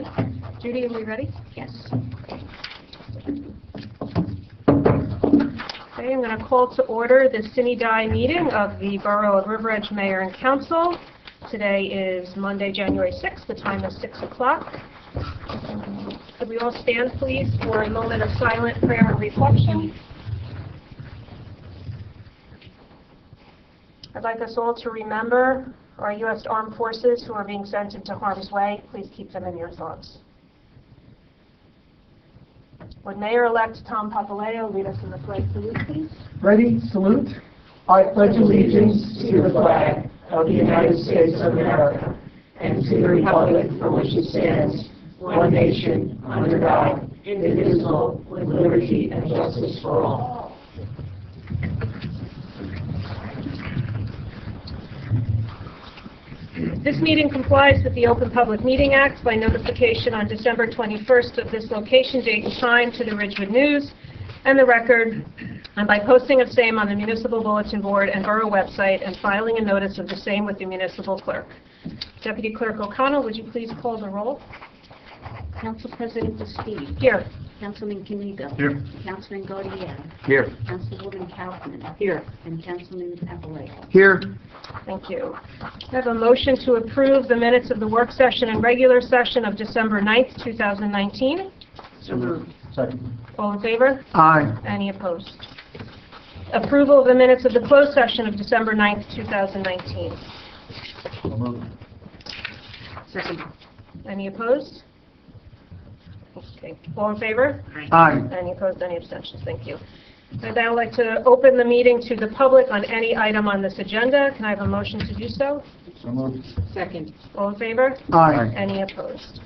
good. Judy, are we ready? Yes. Okay, I'm going to call to order the Sine Die meeting of the Borough of River Edge Mayor and Council. Today is Monday, January 6th. The time is 6 o'clock. Could we all stand, please, for a moment of silent prayer and reflection? I'd like us all to remember our U.S. Armed Forces who are being sent into harm's way. Please keep them in your thoughts. Would Mayor-elect Tom Papaleo lead us in the flag salute, please? Ready, salute. I pledge allegiance to the flag of the United States of America and to the republic for which it stands, one nation, under God, indivisible, with liberty and justice for all. This meeting complies with the Open Public Meeting Act by notification on December 21st of this location, date, and time to the Ridgewood News and the Record, and by posting of same on the Municipal Bulletin Board and Borough website and filing a notice of the same with the Municipal Clerk. Deputy Clerk O'Connell, would you please call the roll? Council President Steve. Here. Councilman Kinigo. Here. Councilman Gaudier. Here. Councilwoman Kaufman. Here. And Councilman Papaleo. Here. Thank you. I have a motion to approve the minutes of the work session and regular session of December 9th, 2019. So moved. Second. All in favor? Aye. Any opposed? Approval of the minutes of the closed session of December 9th, 2019. So moved. Second. Any opposed? Okay. All in favor? Aye. Any opposed? Any abstentions? Thank you. I'd now like to open the meeting to the public on any item on this agenda. Can I have a motion to do so? So moved. Second. All in favor? Aye. Any opposed?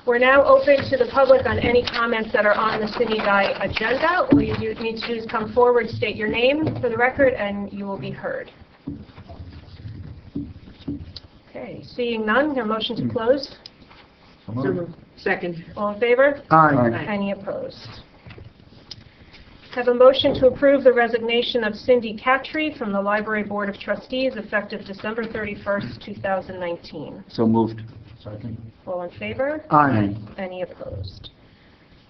We're now open to the public on any comments that are on the Sine Die agenda. All you need to do is come forward, state your name for the record, and you will be heard. Okay, seeing none, your motion to close. So moved. Second. All in favor? Aye. Any opposed? Have a motion to approve the resignation of Cindy Cattry from the Library Board of Trustees effective December 31st, 2019. So moved. Second. All in favor? Aye. Any opposed?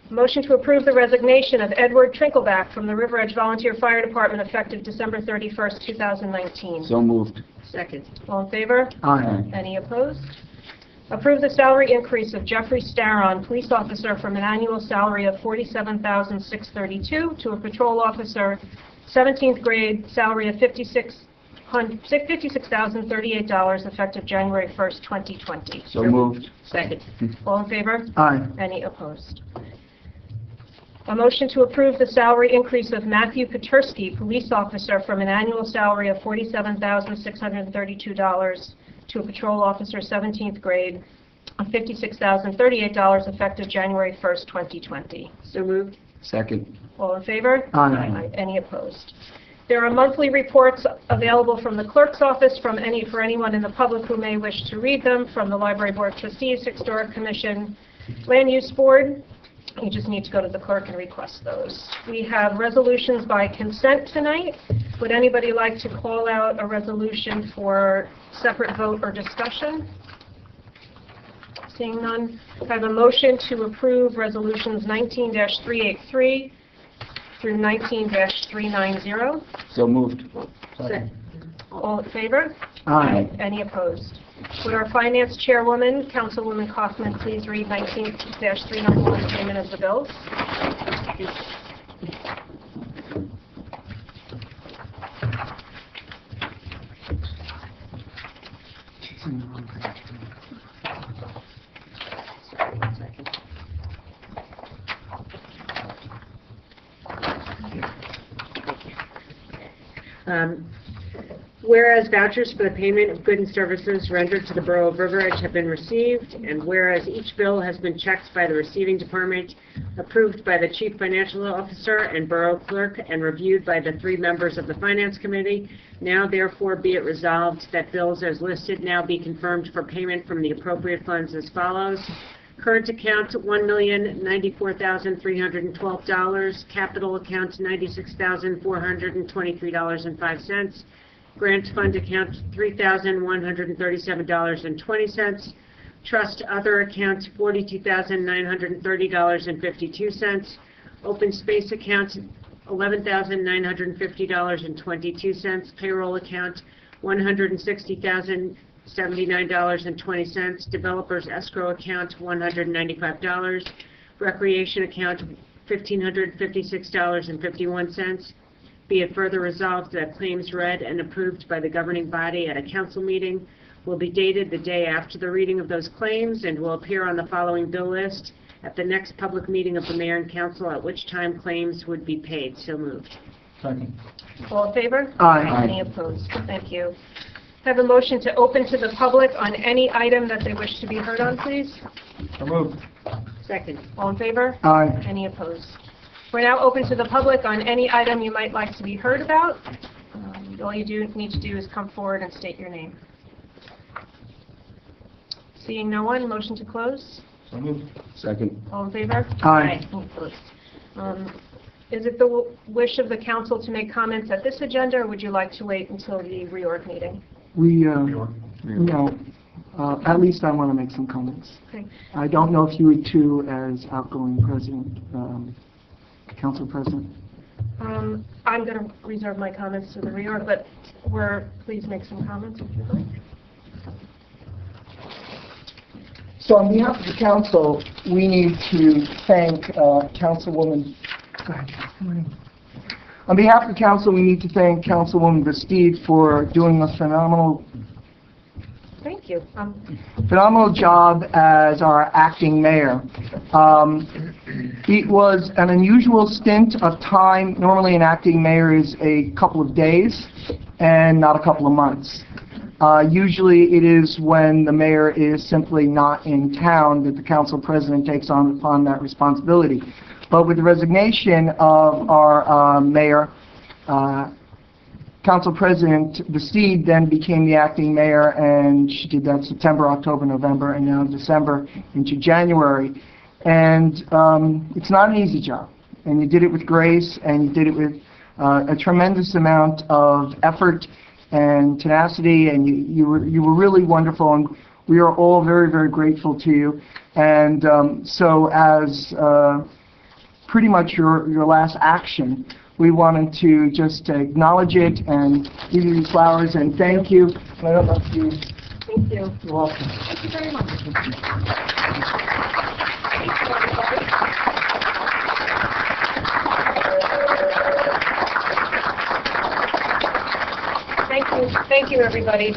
Motion to approve the resignation of Edward Trinkleback from the River Edge Volunteer Fire Department effective December 31st, 2019. So moved. Second. All in favor? Aye. Any opposed? Approve the salary increase of Jeffrey Staron, police officer, from an annual salary of $47,632 to a patrol officer, 17th grade, salary of $56,038 effective January 1st, 2020. So moved. Second. All in favor? Aye. Any opposed? A motion to approve the salary increase of Matthew Petersky, police officer, from an annual salary of $47,632 to a patrol officer, 17th grade, of $56,038 effective January 1st, 2020. So moved. Second. All in favor? Aye. Any opposed? There are monthly reports available from the clerk's office for anyone in the public who may wish to read them, from the Library Board of Trustees, Historic Commission, Land Use Board. You just need to go to the clerk and request those. We have resolutions by consent tonight. Would anybody like to call out a resolution for separate vote or discussion? Seeing none, I have a motion to approve resolutions 19-383 through 19-390. So moved. Second. All in favor? Aye. Any opposed? Would our Finance Chairwoman, Councilwoman Kaufman, please read 19-391, payment of the bills? Whereas vouchers for the payment of goods and services rendered to the Borough of River Edge have been received, and whereas each bill has been checked by the receiving department, approved by the Chief Financial Officer and Borough Clerk, and reviewed by the 3 members of the Finance Committee, now therefore be it resolved that bills as listed now be confirmed for payment from the appropriate funds as follows. Current account, $1,094,312. Capital account, $96,423.05. Grant fund account, $3,137.20. Trust other account, $42,930.52. Open space account, $11,950.22. Payroll account, $160,079.20. Developers escrow account, $195. Recreation account, $1,556.51. Be it further resolved that claims read and approved by the governing body at a council meeting will be dated the day after the reading of those claims and will appear on the following bill list at the next public meeting of the mayor and council, at which time claims would be paid. So moved. Second. All in favor? Aye. Any opposed? Thank you. Have a motion to open to the public on any item that they wish to be heard on, please. So moved. Second. All in favor? Aye. Any opposed? We're now open to the public on any item you might like to be heard about. All you need to do is come forward and state your name. Seeing no one, motion to close. So moved. Second. All in favor? Aye. Any opposed? Is it the wish of the council to make comments at this agenda, or would you like to wait until the reorg meeting? At least I want to make some comments. Okay. I don't know if you would too, as outgoing president, council president. I'm going to reserve my comments to the reorg, but please make some comments if you'd like. So on behalf of the council, we need to thank Councilwoman. Go ahead. On behalf of the council, we need to thank Councilwoman Bastide for doing a phenomenal Thank you. job as our acting mayor. It was an unusual stint of time. Normally an acting mayor is a couple of days and not a couple of months. Usually it is when the mayor is simply not in town that the council president takes upon that responsibility. But with the resignation of our mayor, Council President Bastide then became the acting mayor, and she did that September, October, November, and now December into January. And it's not an easy job. And you did it with grace, and you did it with a tremendous amount of effort and tenacity, and you were really wonderful, and we are all very, very grateful to you. And so as pretty much your last action, we wanted to just acknowledge it and give you these flowers and thank you. I don't know if you... Thank you. You're welcome. Thank you very much. Thank you, everybody.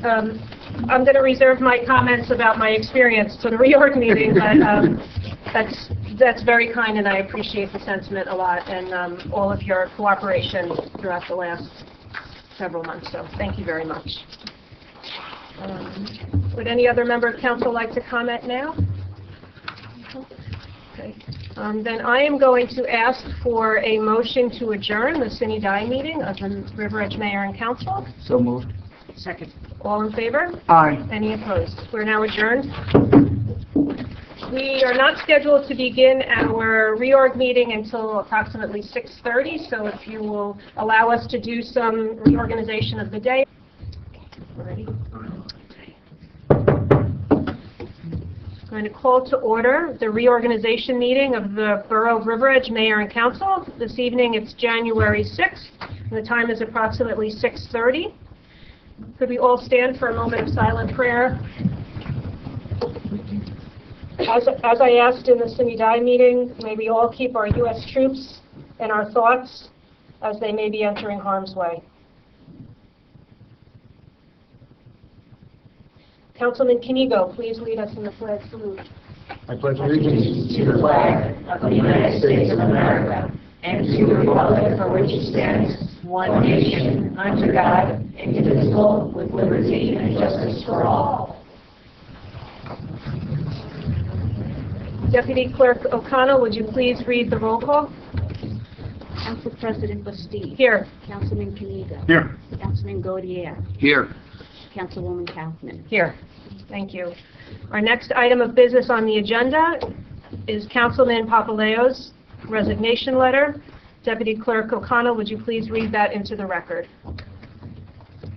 I'm going to reserve my comments about my experience to the reorg meeting, but that's very kind, and I appreciate the sentiment a lot, and all of your cooperation throughout the last several months. So thank you very much. Would any other member of council like to comment now? Okay. Then I am going to ask for a motion to adjourn the Sine Die meeting of the River Edge Mayor and Council. So moved. Second. All in favor? Aye. Any opposed? We're now adjourned. We are not scheduled to begin our reorg meeting until approximately 6:30, so if you will allow us to do some reorganization of the day. Ready? I'm going to call to order the reorganization meeting of the Borough of River Edge Mayor and Council. This evening it's January 6th, and the time is approximately 6:30. Could we all stand for a moment of silent prayer? As I asked in the Sine Die meeting, may we all keep our U.S. troops in our thoughts as they may be entering harm's way. Councilman Kinigo, please lead us in the flag salute. I pledge allegiance to the flag of the United States of America and to the republic for which it stands, one nation, under God, indivisible, with liberty and justice for all. Deputy Clerk O'Connell, would you please read the roll call? Council President Bastide. Here. Councilman Kaniga. Here. Councilman Gaudier. Here. Councilwoman Kaufman. Here. Thank you. Our next item of business on the agenda is Councilman Papaleo's resignation letter. Deputy Clerk O'Connell, would you please read that into the record?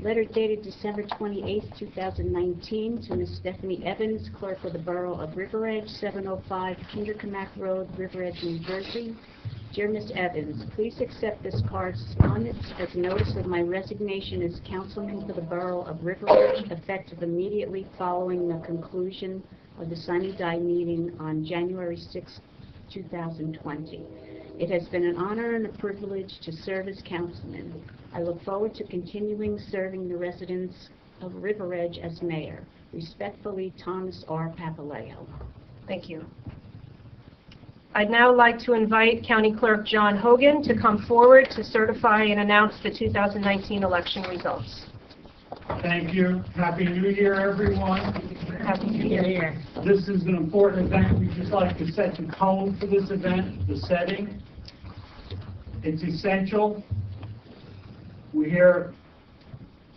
Letter dated December 28, 2019, to Ms. Stephanie Evans, Clerk of the Borough of River Edge, 705 Kindercamack Road, River Edge, New Jersey. Dear Ms. Evans, please accept this correspondence as notice of my resignation as councilman for the Borough of River Edge, effective immediately following the conclusion of the Sine Die meeting on January 6, 2020. It has been an honor and a privilege to serve as councilman. I look forward to continuing serving the residents of River Edge as mayor. Respectfully, Thomas R. Papaleo. Thank you. I'd now like to invite County Clerk John Hogan to come forward to certify and announce the 2019 election results. Thank you. Happy New Year, everyone. Happy New Year. This is an important event. We'd just like to set the tone for this event, the setting. It's essential. We're here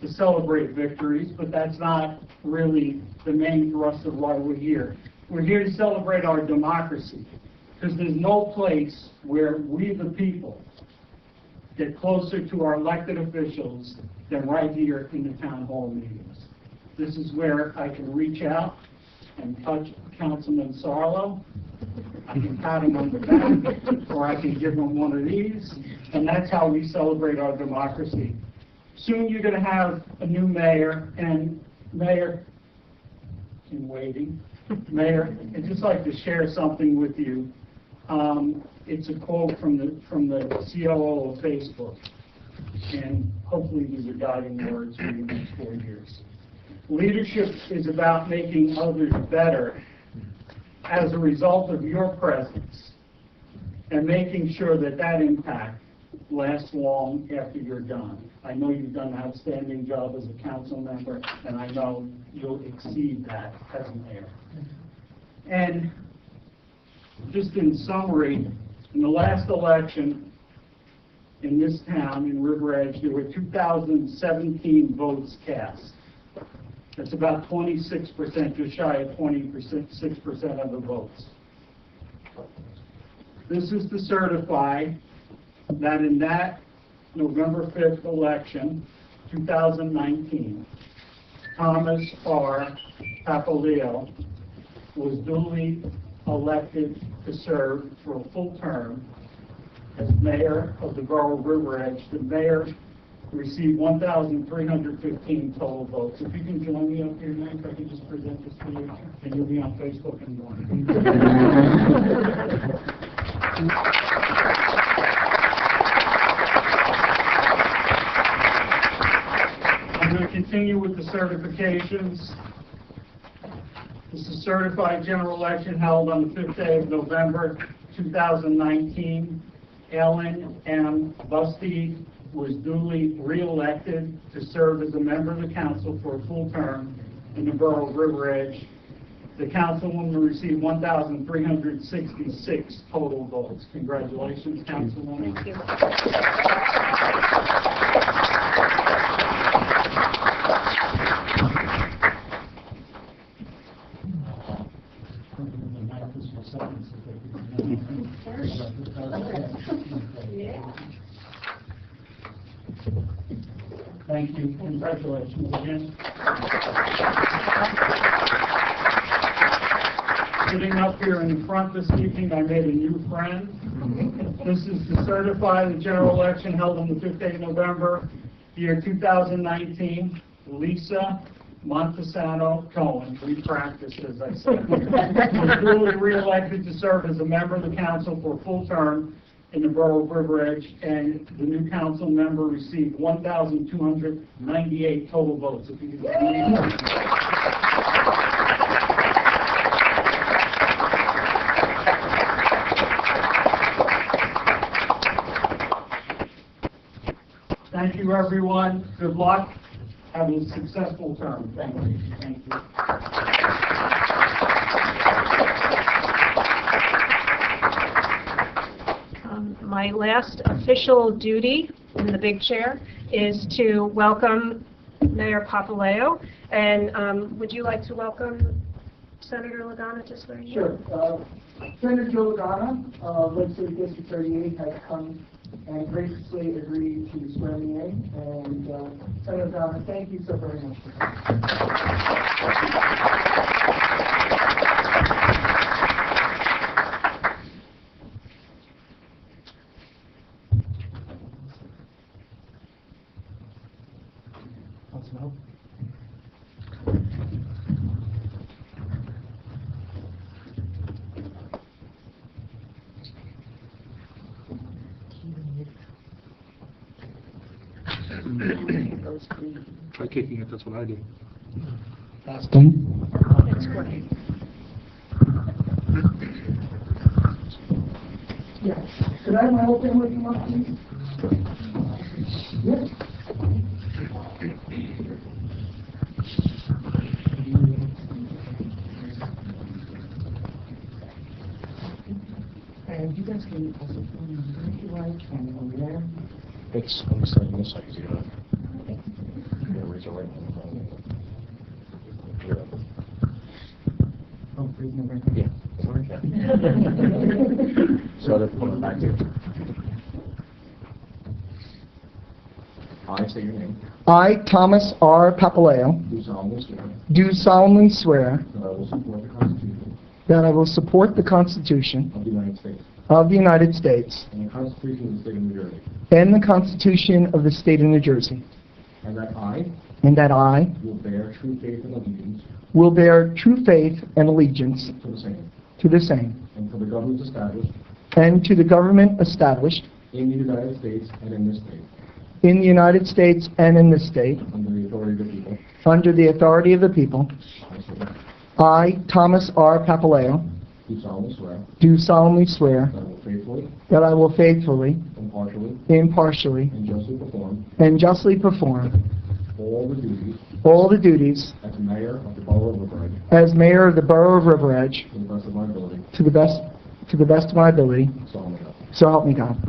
to celebrate victories, but that's not really the main thrust of why we're here. We're here to celebrate our democracy, because there's no place where we, the people, get closer to our elected officials than right here in the town hall meetings. This is where I can reach out and touch Councilman Sarlo. I can pat him on the back, or I can give him one of these, and that's how we celebrate our democracy. Soon you're going to have a new mayor, and Mayor in waiting. Mayor, I'd just like to share something with you. It's a quote from the COO of Facebook, and hopefully these are guiding words for the next 4 years. Leadership is about making others better as a result of your presence, and making sure that that impact lasts long after you're done. I know you've done an outstanding job as a council member, and I know you'll exceed that as mayor. And just in summary, in the last election in this town, in River Edge, there were 2,017 votes cast. That's about 26%, just shy of 26% of the votes. This is to certify that in that November 5th election, 2019, Thomas R. Papaleo was duly elected to serve for a full term as mayor of the Borough of River Edge. The mayor received 1,315 total votes. If you can join me up here, Mike, if I can just present this to you, and you'll be on Facebook in the morning. I'm going to continue with the certifications. This is certified general election held on the 5th day of November, 2019. Ellen M. Bustey was duly re-elected to serve as a member of the council for a full term in the Borough of River Edge. The councilwoman received 1,366 total votes. Congratulations, Councilwoman. Thank you. Thank you. Congratulations again. Sitting up here in front this evening, I made a new friend. This is to certify the general election held on the 5th day of November, year 2019. Lisa Montesano Cohen, we practiced, as I said, was duly re-elected to serve as a member of the council for a full term in the Borough of River Edge, and the new council member received 1,298 total votes. If you could Thank you, everyone. Good luck. Have a successful term. Thank you. Thank you. My last official duty in the big chair is to welcome Mayor Papaleo. And would you like to welcome Senator Lagana to swear you? Sure. Senator Joe Lagana, legislative district 38, has come and graciously agreed to swear me in. And Senator Downer, thank you so very much for coming. Try kicking it, that's what I do. That's done. That's great. Yes. Could I have my whole family come up, please? Yes. And you guys can also film me if you like, and over there. It's on the side, on this side, you know. Yeah, raise it right. Oh, please, no, right. Yeah. So let's put it back here. I say your name. I, Thomas R. Papaleo, Do solemnly swear do solemnly swear that I will support the Constitution that I will support the Constitution of the United States of the United States and the Constitution of the State of New Jersey, and the Constitution of the State of New Jersey, and that I and that I will bear true faith and allegiance will bear true faith and allegiance to the same to the same and to the governments established and to the government established in the United States and in this state, in the United States and in this state, under the authority of the people. under the authority of the people. I say I, Thomas R. Papaleo, do solemnly swear do solemnly swear that I will faithfully, that I will faithfully, impartially, impartially, and justly perform and justly perform all the duties all the duties as mayor of the Borough of River Edge as mayor of the Borough of River Edge to the best of my ability, to the best of my ability. so help me God. So help me God.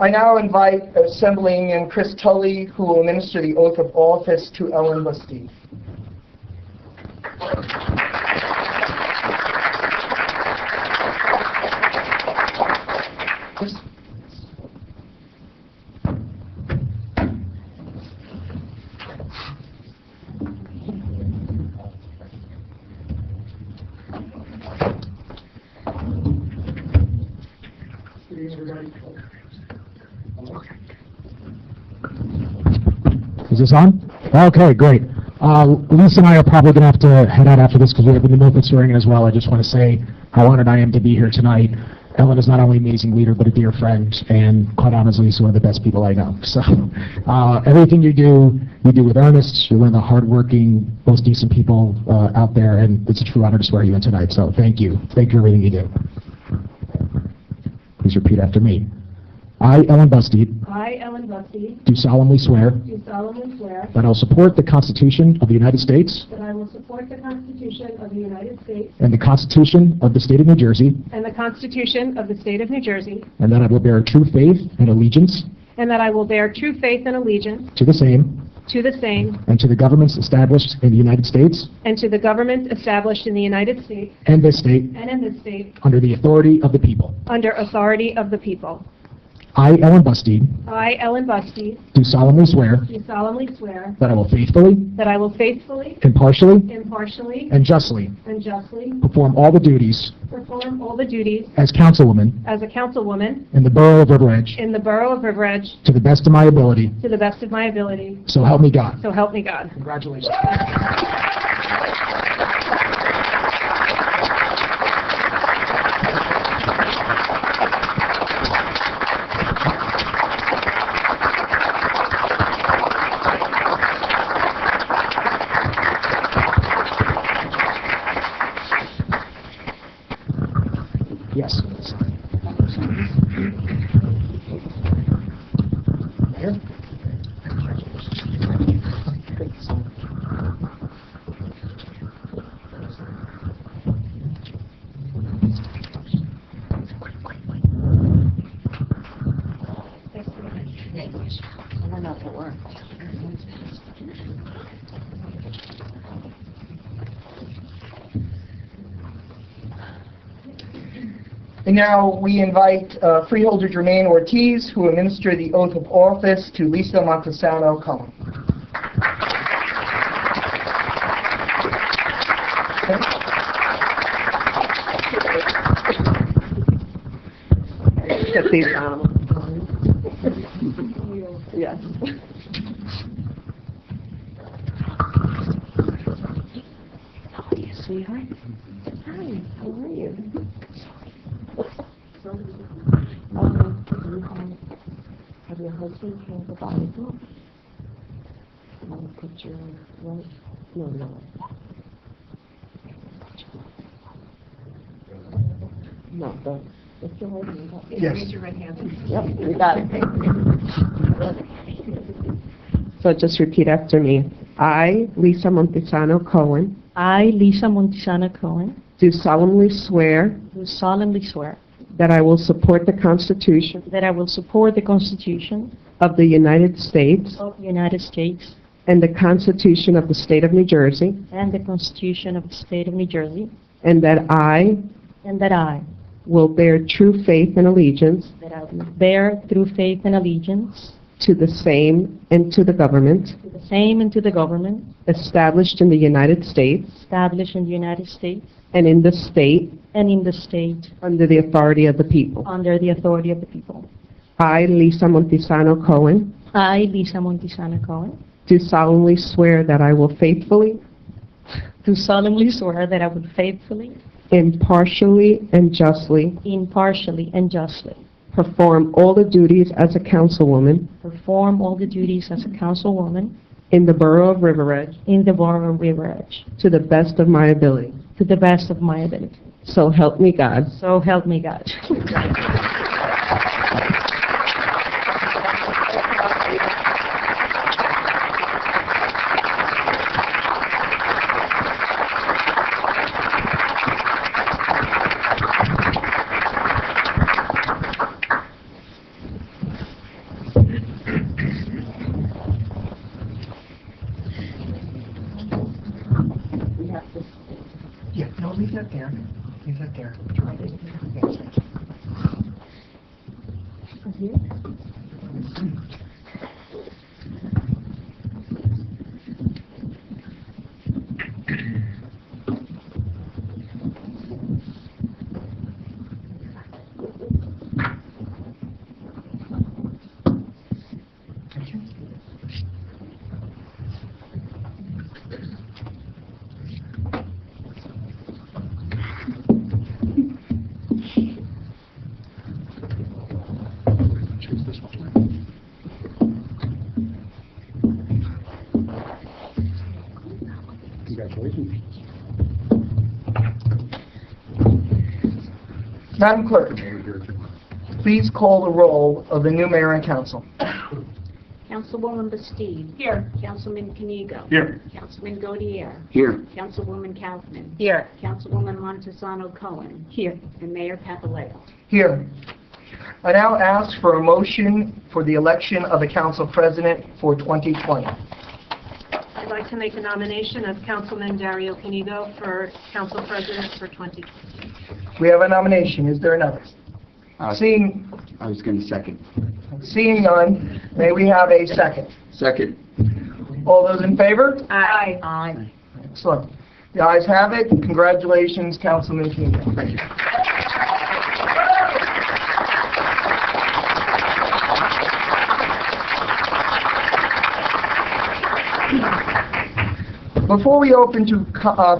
I now invite Assemblyman Chris Tully, who will administer the oath of office to Ellen Bastide. Is this on? Okay, great. Lisa and I are probably going to have to head out after this because we have the movement swearing in as well. I just want to say how honored I am to be here tonight. Ellen is not only an amazing leader, but a dear friend, and quite honestly, she's one of the best people I know. So everything you do with earnest. You're one of the hardworking, most decent people out there, and it's a true honor to swear you in tonight. So thank you. Thank you for everything you do. Please repeat after me. I, Ellen Bastide, I, Ellen Bastide, do solemnly swear do solemnly swear that I will support the Constitution of the United States that I will support the Constitution of the United States and the Constitution of the State of New Jersey, and the Constitution of the State of New Jersey, and that I will bear true faith and allegiance and that I will bear true faith and allegiance to the same to the same and to the governments established in the United States and to the government established in the United States and this state and in this state under the authority of the people. under authority of the people. I, Ellen Bustede, I, Ellen Bustede, do solemnly swear do solemnly swear that I will faithfully, faithfully, impartially, impartially, and justly and justly perform all the duties perform all the duties as councilwoman as a councilwoman in the Borough of River Edge in the Borough of River Edge to the best of my ability, to the best of my ability. so help me God. So help me God. Congratulations. Yes. Here. I don't know if it worked. And now we invite Freeholder Jermaine Ortiz, who will administer the oath of office to Lisa Montesano Cohen. Get these on. Yes. How are you, sweetheart? Hi, how are you? Have your husband hand the Bible? I'm going to put your right, no. No, it's your right hand. Yes. Raise your right hand. Yep, you got it. So just repeat after me. I, Lisa Montesano Cohen, I, Lisa Montesano Cohen, do solemnly swear do solemnly swear that I will support the Constitution that I will support the Constitution of the United States of the United States and the Constitution of the State of New Jersey, and the Constitution of the State of New Jersey, and that I and that I will bear true faith and allegiance will bear true faith and allegiance to the same and to the government to the same and to the government established in the United States established in the United States and in the state and in the state under the authority of the people. under the authority of the people. I, Lisa Montesano Cohen, I, Lisa Montesano Cohen, do solemnly swear that I will faithfully, do solemnly swear that I will faithfully, impartially, and justly impartially, and justly perform all the duties as a councilwoman perform all the duties as a councilwoman in the Borough of River Edge in the Borough of River Edge to the best of my ability. to the best of my ability. So help me God. So help me God. Yeah, no, leave that there. Leave that there. Yes. Thank you. Choose this one. Congratulations. Madam Clerk, Over here, too. please call the roll of the new mayor and council. Councilwoman Bastide. Here. Councilman Kanigo. Here. Councilman Godier. Here. Councilwoman Kaufman. Here. Councilwoman Montesano Cohen. Here. And Mayor Papaleo. Here. I now ask for a motion for the election of a council president for 2020. I'd like to make a nomination of Councilman Dario Canigo for council president for 2020. We have a nomination. Is there another? Seeing I was going to second. none, may we have a second? Second. All those in favor? Aye. Aye. Excellent. The ayes have it. Congratulations, Councilman Canigo. Thank you. Before we open to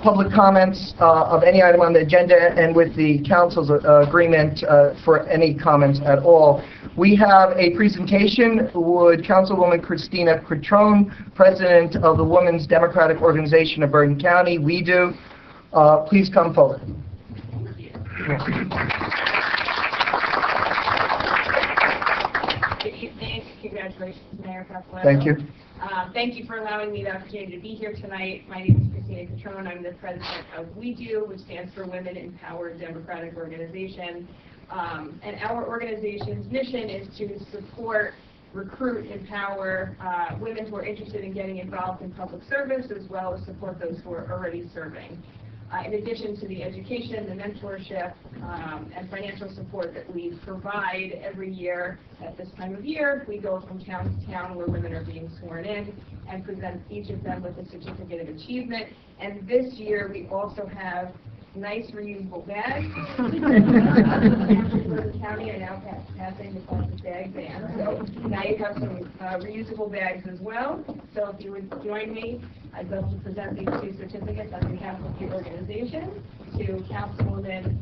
public comments of any item on the agenda and with the council's agreement for any comments at all, we have a presentation. Would Councilwoman Christina Petrone, President of the Women's Democratic Organization of Bergen County, We Do, please come forward. Good evening. Congratulations, Mayor Castellano. Thank you. Thank you for allowing me the opportunity to be here tonight. My name is Christina Petrone. I'm the president of We Do, which stands for Women Empowered Democratic Organization. And our organization's mission is to support, recruit, empower women who are interested in getting involved in public service, as well as support those who are already serving. In addition to the education, the mentorship, and financial support that we provide every year at this time of year, we go from town to town where women are being sworn in and present each of them with a certificate of achievement. And this year, we also have nice reusable bags. The county are now passing the plastic bag ban, so now you have some reusable bags as well. So if you would join me, I'd love to present these two certificates on behalf of the organization to Councilwoman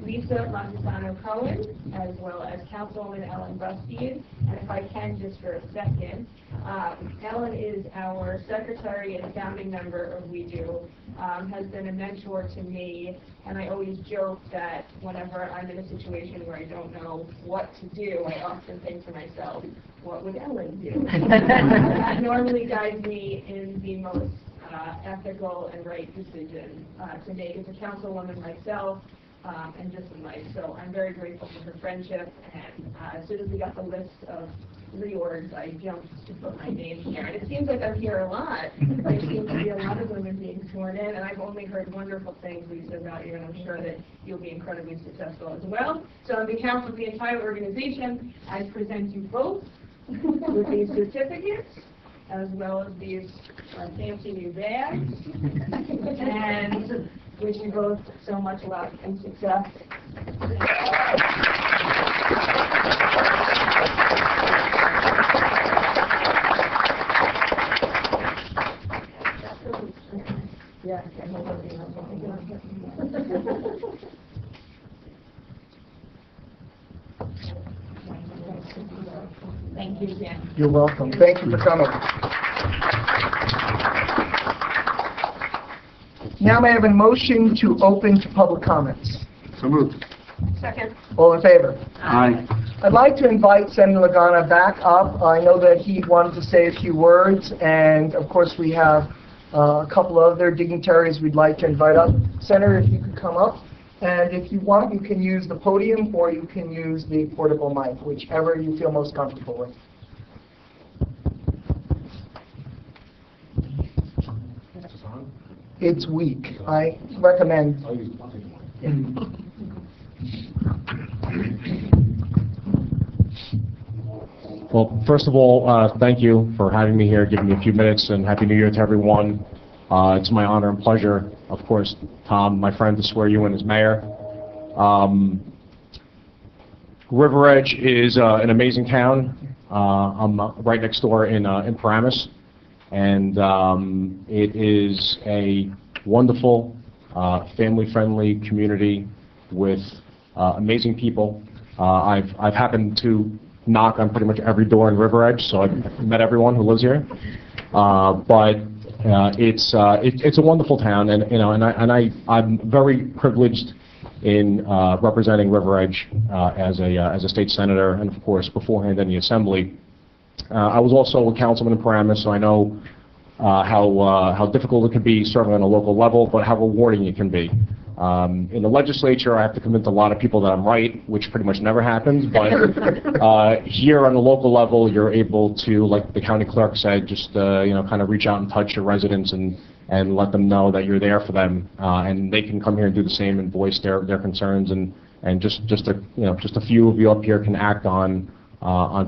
Lisa Montesano-Cohen, as well as Councilwoman Ellen Bustede. And if I can, just for a second, Ellen is our secretary and founding member of We Do, has been a mentor to me, and I always joke that whenever I'm in a situation where I don't know what to do, I often think to myself, what would Ellen do? That normally guides me in the most ethical and right decision to make as a councilwoman myself. And just in life. So I'm very grateful for her friendship, and as soon as we got the list of reorgs, I jumped to put my name here. And it seems like I'm here a lot. There seems to be a lot of women being sworn in, and I've only heard wonderful things, Lisa, about you, and I'm sure that you'll be incredibly successful as well. So on behalf of the entire organization, I present you both with these certificates, as well as these fancy new bags, and wish you both so much luck and success. Yeah, thank you again. You're welcome. Thank you for coming. Now may I have a motion to open to public comments? So moved. Second. All in favor? Aye. I'd like to invite Senator Lagana back up. I know that he wanted to say a few words, and of course we have a couple of other dignitaries we'd like to invite up. Senator, if you could come up. And if you want, you can use the podium or you can use the portable mic, whichever you feel most comfortable with. It's weak. I recommend. Well, first of all, thank you for having me here, giving me a few minutes, and Happy New Year to everyone. It's my honor and pleasure, of course, Tom, my friend, to swear you in as mayor. River Edge is an amazing town. I'm right next door in Paramus, and it is a wonderful, family-friendly community with amazing people. I've happened to knock on pretty much every door in River Edge, so I've met everyone who lives here. But it's a wonderful town, and you know, I'm very privileged in representing River Edge as a state senator, and of course beforehand in the assembly. I was also a councilman in Paramus, so I know how difficult it can be serving on a local level, but how rewarding it can be. In the legislature, I have to convince a lot of people that I'm right, which pretty much never happens, but here on the local level, you're able to, like the county clerk said, just kind of reach out and touch your residents and let them know that you're there for them, and they can come here and do the same and voice their concerns, and just a few of you up here can act on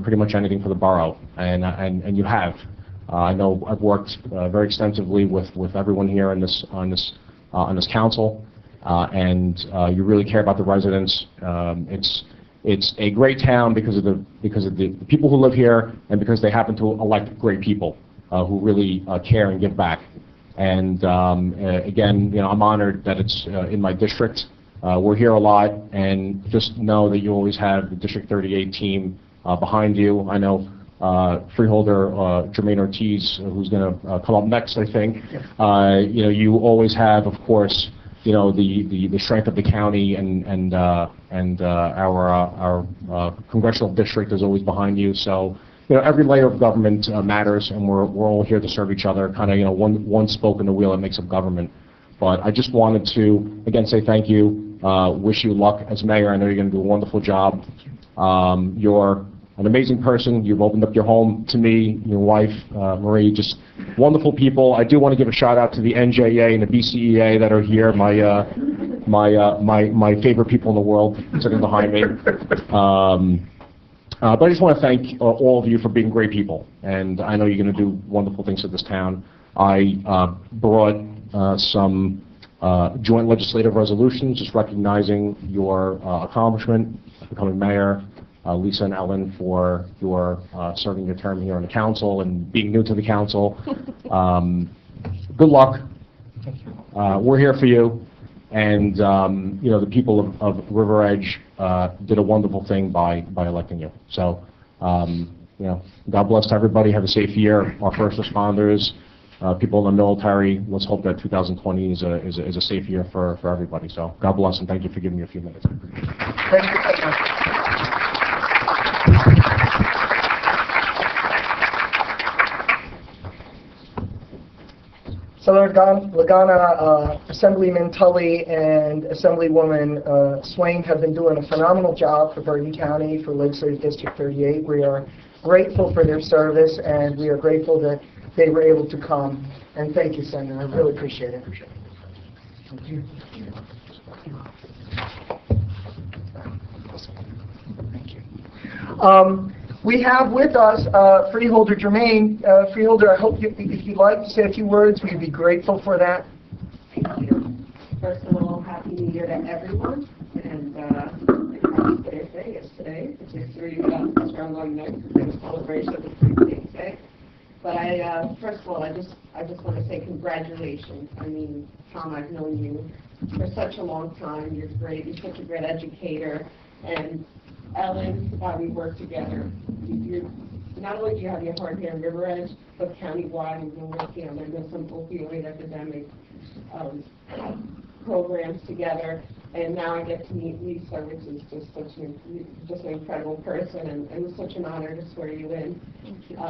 pretty much anything for the borough, and you have. I know I've worked very extensively with everyone here on this council. And you really care about the residents. It's a great town because of the people who live here, and because they happen to elect great people who really care and give back. And again, I'm honored that it's in my district. We're here a lot, and just know that you always have the District 38 team behind you. I know freeholder Jermaine Ortiz, who's going to come up next, I think. You always have, of course, the strength of the county and our congressional district is always behind you. So, every layer of government matters, and we're all here to serve each other. Kind of, one spoke in the wheel that makes up government. But I just wanted to again say thank you. Wish you luck as mayor. I know you're going to do a wonderful job. You're an amazing person. You've opened up your home to me, your wife, Marie, just wonderful people. I do want to give a shout out to the NJA and the BCEA that are here, my favorite people in the world sitting behind me. But I just want to thank all of you for being great people, and I know you're going to do wonderful things for this town. I brought some joint legislative resolutions just recognizing your accomplishment, becoming mayor. Lisa and Ellen, for your serving your term here on the council and being new to the council. Good luck. We're here for you. And, the people of River Edge did a wonderful thing by electing you. So, God bless to everybody. Have a safe year. Our first responders, people in the military, let's hope that 2020 is a safe year for everybody. So, God bless, and thank you for giving me a few minutes. Thank you so much. So Lagana, Assemblyman Tully and Assemblywoman Swain have been doing a phenomenal job for Bergen County, for Legislative District 38. We are grateful for their service, and we are grateful that they were able to come. And thank you, Senator. I really appreciate it. Thank you. Thank you. We have with us Freeholder Jermaine. Freeholder, I hope if you'd like to say a few words, we'd be grateful for that. Thank you. First of all, Happy New Year to everyone. And Happy Thursday is today. It's history strong long night. It's a celebration of the Free Day. But first of all, I just want to say congratulations. I mean, Tom, I've known you for such a long time. You're great. You're such a great educator. And Ellen, we work together. Not only do you have your heart here in River Edge, but countywide, we've been working on some opioid epidemic programs together. And now I get to meet Lisa, which is just an incredible person, and it was such an honor to swear you in.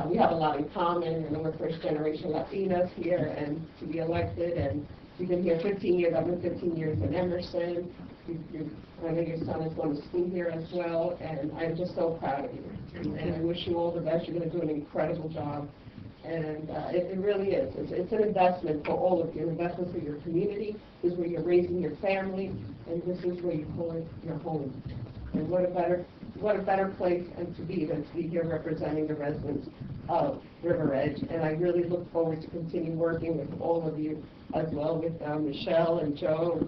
We have a lot in common, and we're first-generation Latinas here, and to be elected, and we've been here 15 years. I've been 15 years in Emerson. I know your son is going to school here as well, and I'm just so proud of you. And I wish you all the best. You're going to do an incredible job. And it really is. It's an investment for all of you, an investment for your community. This is where you're raising your family, and this is where you call it your home. And what a better place and to be than to be here representing the residents of River Edge. And I really look forward to continue working with all of you as well, with Michelle and Joe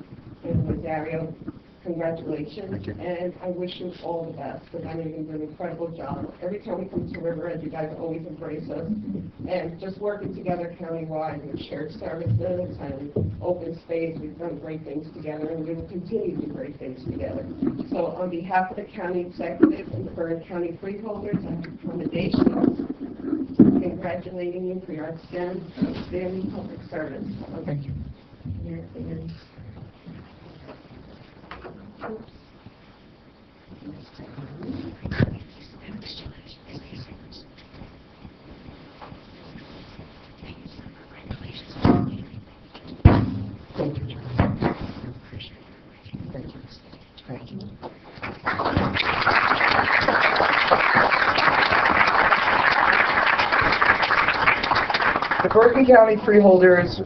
and Rosario. Congratulations, and I wish you all the best, because I know you're going to do an incredible job. Every time we come to River Edge, you guys always embrace us, and just working together countywide with shared services and open space, we've done great things together, and we will continue to do great things together. So on behalf of the county executive and the Bergen County freeholders, and accommodations, congratulating you for your outstanding public service. Thank you. Thank you, John. Thank you. Thank you. The Bergen County Freeholders,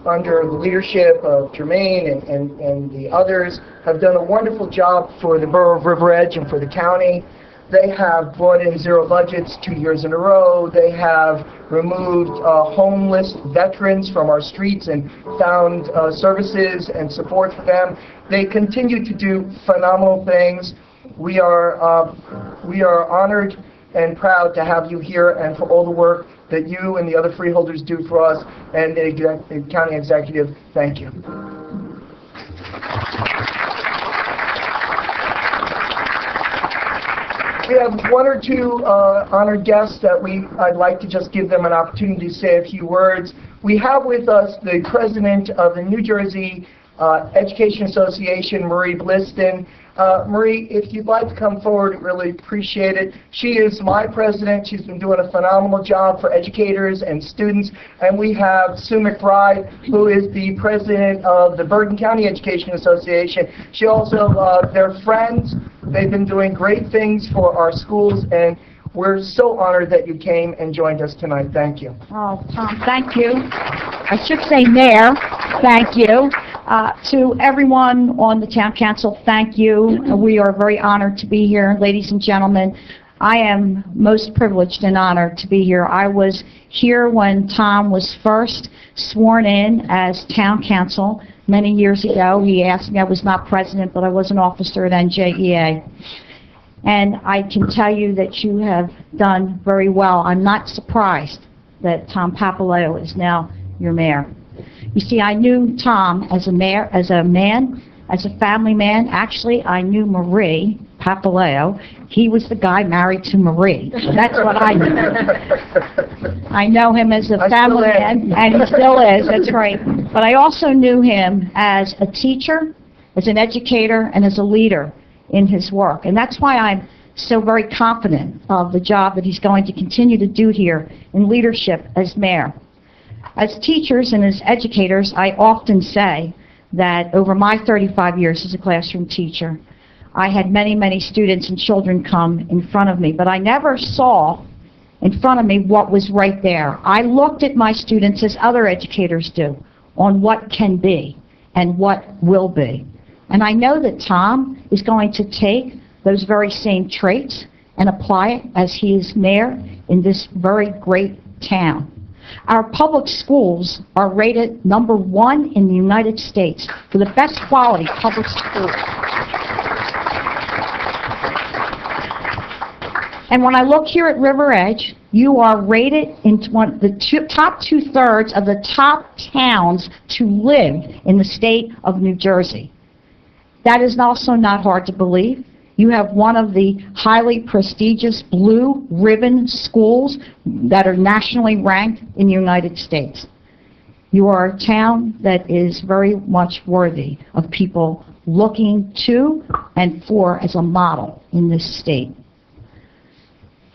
under the leadership of Jermaine and the others, have done a wonderful job for the borough of River Edge and for the county. They have brought in zero budgets 2 years in a row. They have removed homeless veterans from our streets and found services and support for them. They continue to do phenomenal things. We are honored and proud to have you here and for all the work that you and the other freeholders do for us, and the county executive, thank you. We have one or two honored guests that I'd like to just give them an opportunity to say a few words. We have with us the president of the New Jersey Education Association, Marie Bliston. Marie, if you'd like to come forward, really appreciate it. She is my president. She's been doing a phenomenal job for educators and students. And we have Sue McBride, who is the president of the Bergen County Education Association. She also, they're friends. They've been doing great things for our schools, and we're so honored that you came and joined us tonight. Thank you. Oh, Tom, thank you. I should say Mayor, thank you. To everyone on the Town Council, thank you. We are very honored to be here. Ladies and gentlemen, I am most privileged and honored to be here. I was here when Tom was first sworn in as Town Council many years ago. He asked me, I was not president, but I was an officer at NJEA. And I can tell you that you have done very well. I'm not surprised that Tom Papaleo is now your mayor. You see, I knew Tom as a mayor, as a man, as a family man. Actually, I knew Marie Papaleo. He was the guy married to Marie. That's what I knew. I know him as a family man, and he still is, that's right. But I also knew him as a teacher, as an educator, and as a leader in his work. And that's why I'm so very confident of the job that he's going to continue to do here in leadership as mayor. As teachers and as educators, I often say that over my 35 years as a classroom teacher, I had many, many students and children come in front of me, but I never saw in front of me what was right there. I looked at my students as other educators do, on what can be and what will be. And I know that Tom is going to take those very same traits and apply it as he is mayor in this very great town. Our public schools are rated #1 in the United States for the best quality public schools. And when I look here at River Edge, you are rated into the top 2/3 of the top towns to live in the state of New Jersey. That is also not hard to believe. You have one of the highly prestigious blue ribbon schools that are nationally ranked in the United States. You are a town that is very much worthy of people looking to and for as a model in this state.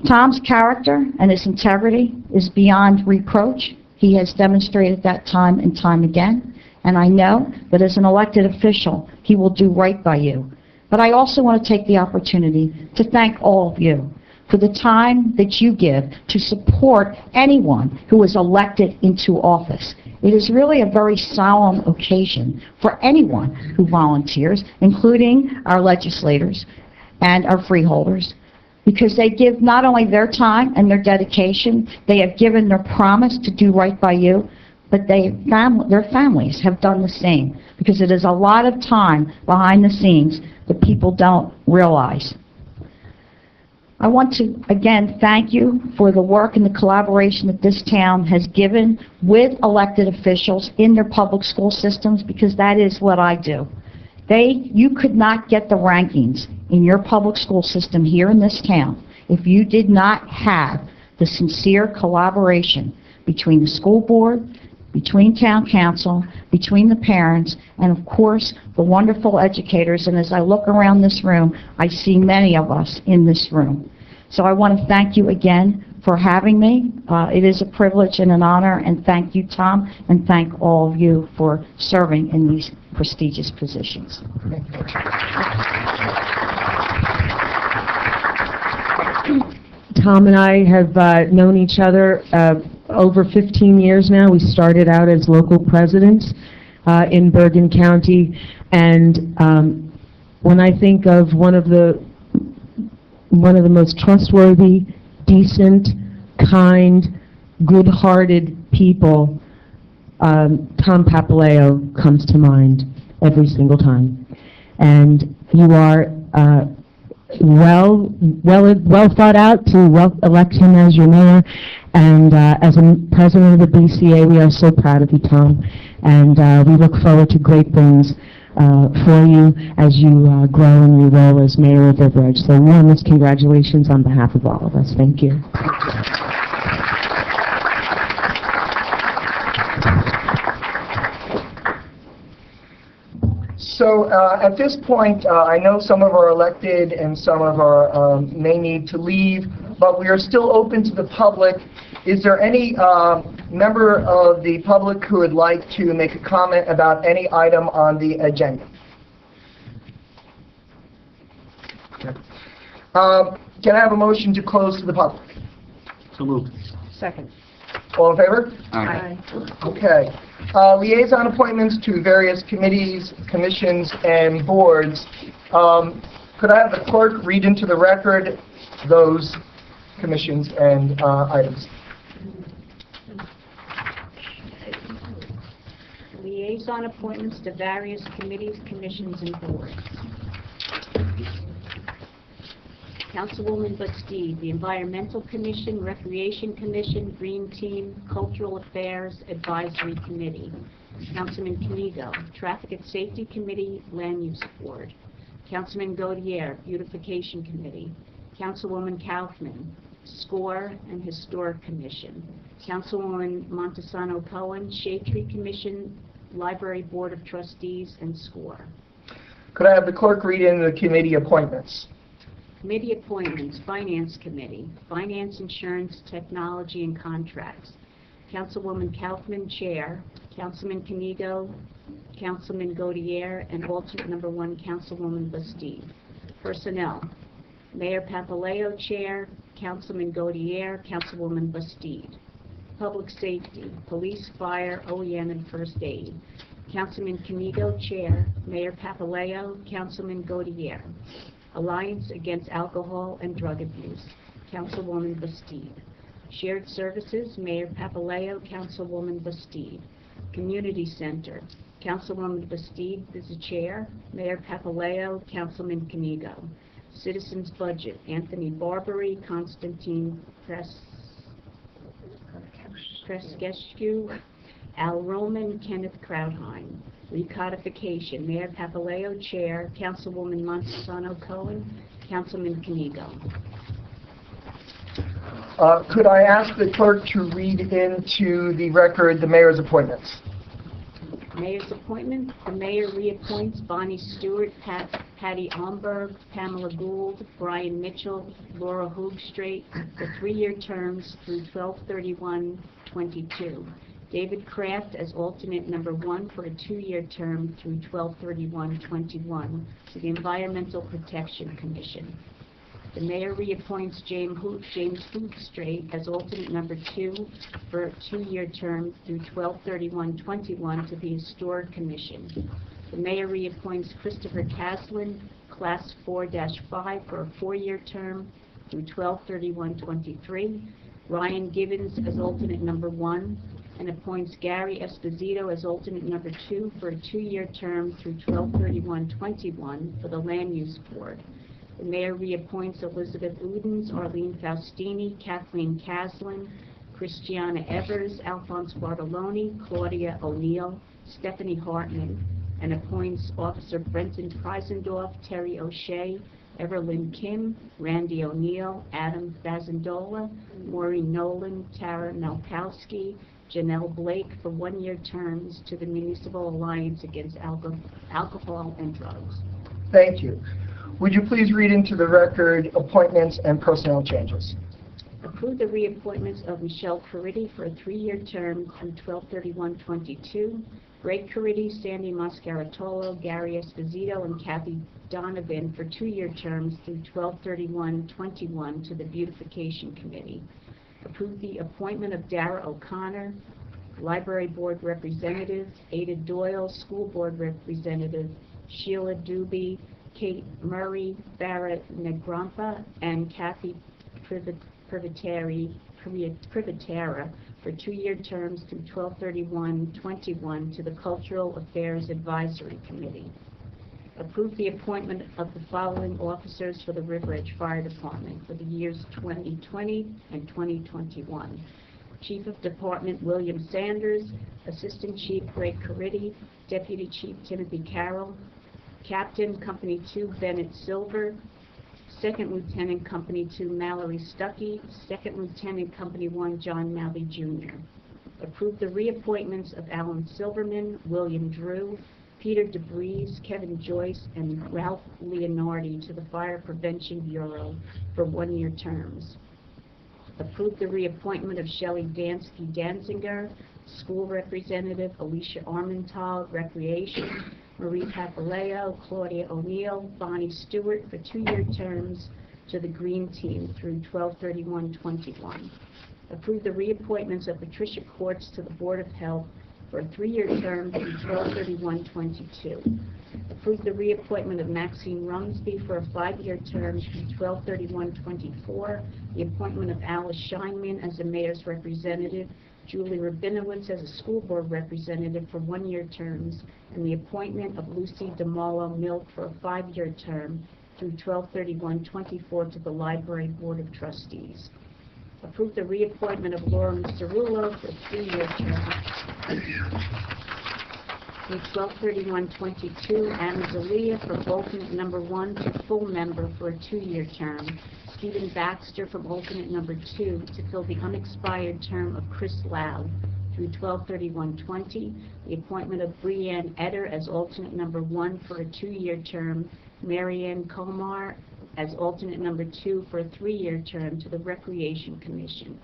Tom's character and his integrity is beyond reproach. He has demonstrated that time and time again, and I know that as an elected official, he will do right by you. But I also want to take the opportunity to thank all of you for the time that you give to support anyone who is elected into office. It is really a very solemn occasion for anyone who volunteers, including our legislators and our freeholders, because they give not only their time and their dedication, they have given their promise to do right by you, but their families have done the same, because it is a lot of time behind the scenes that people don't realize. I want to, again, thank you for the work and the collaboration that this town has given with elected officials in their public school systems, because that is what I do. You could not get the rankings in your public school system here in this town if you did not have the sincere collaboration between the school board, between town council, between the parents, and of course the wonderful educators. And as I look around this room, I see many of us in this room. So I want to thank you again for having me. It is a privilege and an honor, and thank you, Tom, and thank all of you for serving in these prestigious positions. Tom and I have known each other over 15 years now. We started out as local presidents in Bergen County, and when I think of one of the most trustworthy, decent, kind, good-hearted people, Tom Papaleo comes to mind every single time. And you are well thought out to elect him as your mayor. And as a president of the BCA, we are so proud of you, Tom. And we look forward to great things for you as you grow in your role as mayor of River Edge. So warmest congratulations on behalf of all of us. Thank you. So at this point, I know some of our elected and some of our may need to leave, but we are still open to the public. Is there any member of the public who would like to make a comment about any item on the agenda? Okay. Can I have a motion to close to the public? So moved. Second. All in favor? Aye. Okay. Liaison appointments to various committees, commissions, and boards. Could I have the clerk read into the record those commissions and items? Liaison appointments to various committees, commissions, and boards. Councilwoman Butsteed, the Environmental Commission, Recreation Commission, Green Team, Cultural Affairs Advisory Committee. Councilman Canigo, Traffic and Safety Committee, Land Use Board. Councilman Gaudier, Beautification Committee. Councilwoman Kaufman, SCORE and Historic Commission. Councilwoman Montesano Cohen, Shade Tree Commission, Library Board of Trustees, and SCORE. Could I have the clerk read in the committee appointments? Committee appointments, Finance Committee, Finance, Insurance, Technology, and Contracts. Councilwoman Kaufman, Chair. Councilman Canigo, Councilman Gaudier, and alternate number 1, Councilwoman Bastide. Personnel, Mayor Papaleo, Chair. Councilman Gaudier, Councilwoman Bastide. Public Safety, Police, Fire, OEM, and First Aid. Councilman Canigo, Chair. Mayor Papaleo, Councilman Gaudier. Alliance Against Alcohol and Drug Abuse, Councilwoman Bastide. Shared Services, Mayor Papaleo, Councilwoman Bastide. Community Center, Councilwoman Bastide is the chair. Mayor Papaleo, Councilman Canigo. Citizens Budget, Anthony Barbary, Constantine Preskescu, Al Roman, Kenneth Krautheim. Recodification, Mayor Papaleo, Chair. Councilwoman Montesano Cohen, Councilman Canigo. Could I ask the clerk to read into the record the mayor's appointments? Mayor's appointment, the mayor reappoints Bonnie Stewart, Patty Omberg, Pamela Gould, Brian Mitchell, Laura Hoogstrait for 3-year terms through 12/31/22. David Kraft as alternate number 1 for a 2-year term through 12/31/21 to the Environmental Protection Commission. The mayor reappoints James Hoogstrait as alternate number 2 for a 2-year term through 12/31/21 to the Historic Commission. The mayor reappoints Christopher Caslin, Class 4-5 for a 4-year term through 12/31/23. Ryan Gibbons as alternate number 1, and appoints Gary Esposito as alternate number 2 for a 2-year term through 12/31/21 for the Land Use Board. The mayor reappoints Elizabeth Udens, Arlene Faustini, Kathleen Caslin, Christiana Evers, Alphonse Bartoloni, Claudia O'Neill, Stephanie Hartman, and appoints Officer Brenton Preisendorf, Terry O'Shea, Everlyn Kim, Randy O'Neill, Adam Fazendola, Maureen Nolan, Tara Malkowski, Janelle Blake for 1-year terms to the Municipal Alliance Against Alcohol and Drugs. Thank you. Would you please read into the record appointments and personnel changes? Approve the reappointments of Michelle Caridi for a 3-year term through 12/31/22, Greg Caridi, Sandy Mascaratolo, Gary Esposito, and Kathy Donovan for 2-year terms through 12/31/21 to the Beautification Committee. Approve the appointment of Dara O'Connor, Library Board Representative, Ada Doyle, School Board Representative, Sheila Doobie, Kate Murray, Barrett Negrompa, and Kathy Privatera for 2-year terms through 12/31/21 to the Cultural Affairs Advisory Committee. Approve the appointment of the following officers for the River Edge Fire Department for the years 2020 and 2021. Chief of Department William Sanders, Assistant Chief Greg Caridi, Deputy Chief Timothy Carroll, Captain Company 2 Bennett Silver, Second Lieutenant Company 2 Mallory Stuckey, Second Lieutenant Company 1 John Malley Jr. Approve the reappointments of Alan Silverman, William Drew, Peter DeBreeze, Kevin Joyce, and Ralph Leonardi to the Fire Prevention Bureau for 1-year terms. Approve the reappointment of Shelley Danziger, School Representative, Alicia Armental, Recreation, Marie Papaleo, Claudia O'Neill, Bonnie Stewart for 2-year terms to the Green Team through 12/31/21. Approve the reappointments of Patricia Courts to the Board of Health for a 3-year term through 12/31/22. Approve the reappointment of Maxine Rumsby for a 5-year term through 12/31/24. The appointment of Alice Scheinman as the Mayor's Representative, Julie Rabinowitz as a School Board Representative for 1-year terms, and the appointment of Lucy DeMolo Milk for a 5-year term through 12/31/24 to the Library Board of Trustees. Approve the reappointment of Lauren Cerullo for a 3-year term through 12/31/22, Anna Zalia from alternate number 1 to full member for a 2-year term, Stephen Baxter from alternate number 2 to fill the unexpired term of Chris Loud through 12/31/20, the appointment of Breanne Eder as alternate number 1 for a 2-year term, Marianne Komar as alternate number 2 for a 3-year term to the Recreation Commission.